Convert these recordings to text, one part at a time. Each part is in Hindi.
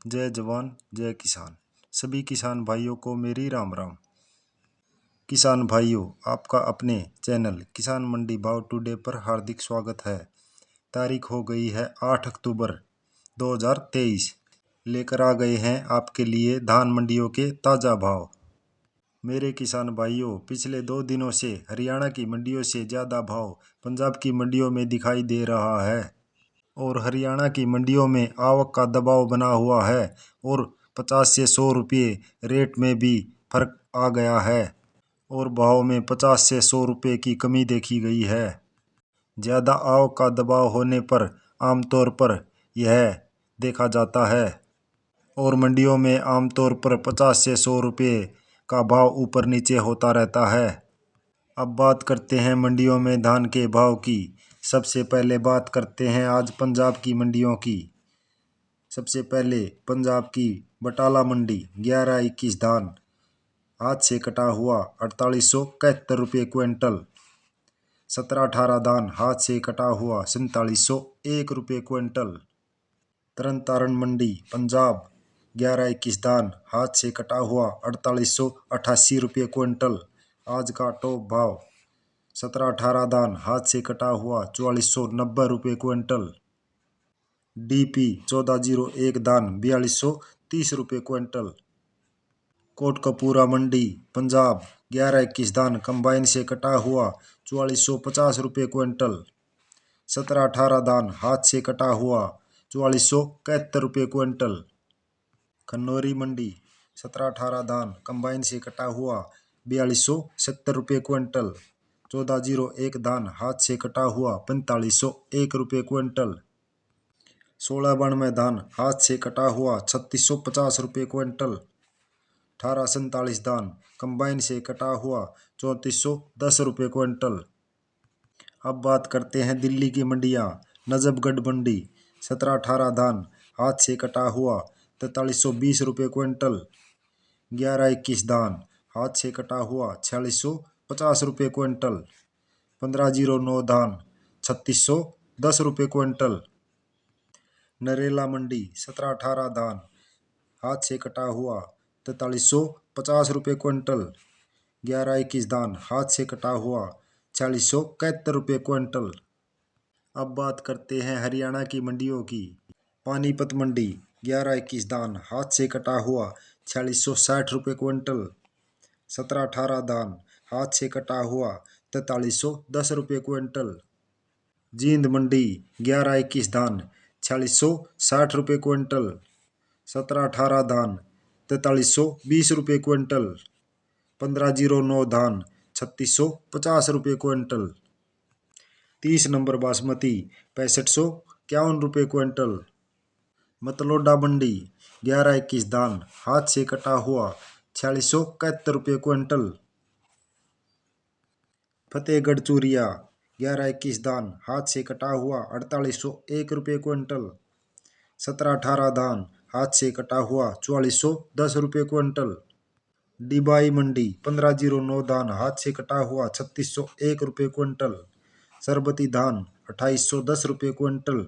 जय जवान जय किसान। सभी किसान भाइयों को मेरी राम राम। किसान भाइयों, आपका अपने चैनल किसान मंडी भाव टुडे पर हार्दिक स्वागत है। तारीख हो गई है 8 अक्टूबर 2023। लेकर आ गए हैं आपके लिए धान मंडियों के ताज़ा भाव। मेरे किसान भाइयों, पिछले 2 दिनों से हरियाणा की मंडियों से ज़्यादा भाव पंजाब की मंडियों में दिखाई दे रहा है और हरियाणा की मंडियों में आवक का दबाव बना हुआ है और 50 से 100 रुपये रेट में भी फर्क आ गया है और भाव में 50 से 100 रुपये की कमी देखी गई है। ज़्यादा आवक का दबाव होने पर आमतौर पर यह देखा जाता है और मंडियों में आमतौर पर 50 से 100 रुपये का भाव ऊपर नीचे होता रहता है। अब बात करते हैं मंडियों में धान के भाव की। सबसे पहले बात करते हैं आज पंजाब की मंडियों की। सबसे पहले पंजाब की बटाला मंडी 11-21 धान हाथ से कटा हुआ 4871 रुपये क्विंटल। 17-18 धान हाथ से कटा हुआ 4701 रुपये क्विंटल। तरन तारण मंडी पंजाब 11-21 धान हाथ से कटा हुआ 4888 रुपये क्विंटल। आज का टॉप भाव 17-18 धान हाथ से कटा हुआ 4490 रुपये क्विंटल। DP 1401 धान 4230 रुपये क्विंटल। कोटकपूरा मंडी पंजाब 11-21 धान कंबाइन से कटा हुआ 4450 रुपये क्विंटल। 17-18 धान हाथ से कटा हुआ 4471 रुपये क्विंटल। खन्नौरी मंडी 17-18 धान कंबाइन से कटा हुआ 4270 रुपये क्विंटल। 1401 धान हाथ से कटा हुआ 4501 रुपये क्विंटल। 1692 धान हाथ से कटा हुआ 3650 रुपये क्विंटल। 1847 धान कंबाइन से कटा हुआ 3410 रुपये क्विंटल। अब बात करते हैं दिल्ली की मंडियाँ। नजफगढ़ मंडी 17-18 धान हाथ से कटा हुआ 4320 रुपये क्विंटल। 11-21 धान हाथ से कटा हुआ 4650 रुपये क्विंटल। 1509 धान 3610 रुपये क्विंटल। नरेला मंडी 17-18 धान हाथ से कटा हुआ 4350 रुपये क्विंटल। 11-21 धान हाथ से कटा हुआ 4671 रुपये क्विंटल। अब बात करते हैं हरियाणा की मंडियों की। पानीपत मंडी 11-21 धान हाथ से कटा हुआ 4660 रुपये क्विंटल। 17-18 धान हाथ से कटा हुआ 4310 रुपये क्विंटल। जींद मंडी 11-21 धान 4660 रुपये क्विंटल। 17-18 धान 4320 रुपये क्विंटल। 1509 धान 3650 रुपये क्विंटल। 30 नंबर बासमती 6551 रुपये क्विंटल। मतलोडा मंडी 11-21 धान हाथ से कटा हुआ 4671 रुपये क्विंटल। फतेहगढ़ चूरिया 11-21 धान हाथ से कटा हुआ 4801 रुपये क्विंटल। 17-18 धान हाथ से कटा हुआ 4410 रुपये क्विंटल। डिबाई मंडी 1509 धान हाथ से कटा हुआ 3601 रुपये क्विंटल। सरबती धान 2810 रुपये क्विंटल।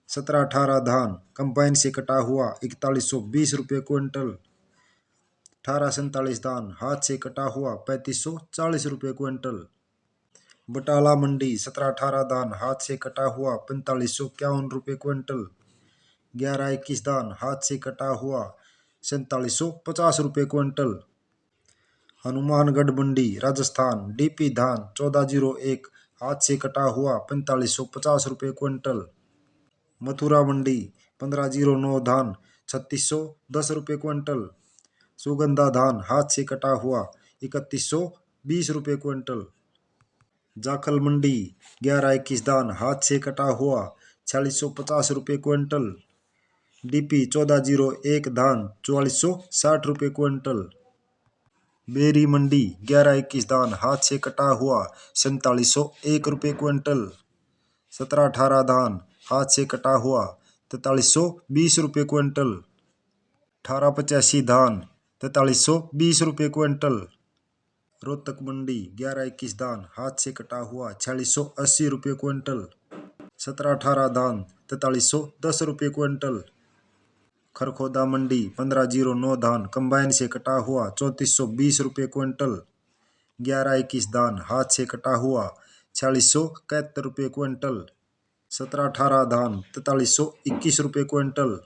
17-18 धान कंबाइन से कटा हुआ 4120 रुपये क्विंटल। 1847 धान हाथ से कटा हुआ 3540 रुपये क्विंटल। बटाला मंडी 17-18 धान हाथ से कटा हुआ 4551 रुपये क्विंटल। 11-21 धान हाथ से कटा हुआ 4750 रुपये क्विंटल। हनुमानगढ़ मंडी राजस्थान DP धान 1401 हाथ से कटा हुआ 4550 रुपये क्विंटल। मथुरा मंडी 1509 धान 3610 रुपये क्विंटल। सुगंधा धान हाथ से कटा हुआ 3120 रुपये क्विंटल। जाखल मंडी 11-21 धान हाथ से कटा हुआ 4650 रुपये क्विंटल। DP 1401 धान 4460 रुपये क्विंटल। बेरी मंडी 11-21 धान हाथ से कटा हुआ 4701 रुपये क्विंटल। 17-18 धान हाथ से कटा हुआ 4320 रुपये क्विंटल। 1885 धान 4320 रुपये क्विंटल। रोहतक मंडी 11-21 धान हाथ से कटा हुआ 4680 रुपये क्विंटल। 17-18 धान 4310 रुपये क्विंटल। खरखोदा मंडी 1509 धान कंबाइन से कटा हुआ 3420 रुपये क्विंटल। 1121 धान हाथ से कटा हुआ 4671 रुपये क्विंटल। 1718 धान 4321 रुपये क्विंटल।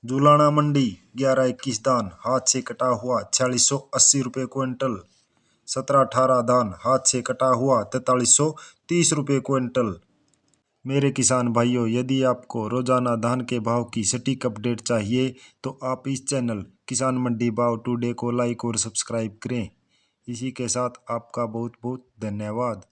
जुलाना मंडी 1121 धान हाथ से कटा हुआ 4680 रुपये क्विंटल। 1718 धान हाथ से कटा हुआ 4330 रुपये क्विंटल। मेरे किसान भाइयों, यदि आपको रोजाना धान के भाव की सटीक अपडेट चाहिए तो आप इस चैनल किसान मंडी भाव टुडे को लाइक और सब्सक्राइब करें। इसी के साथ आपका बहुत बहुत धन्यवाद।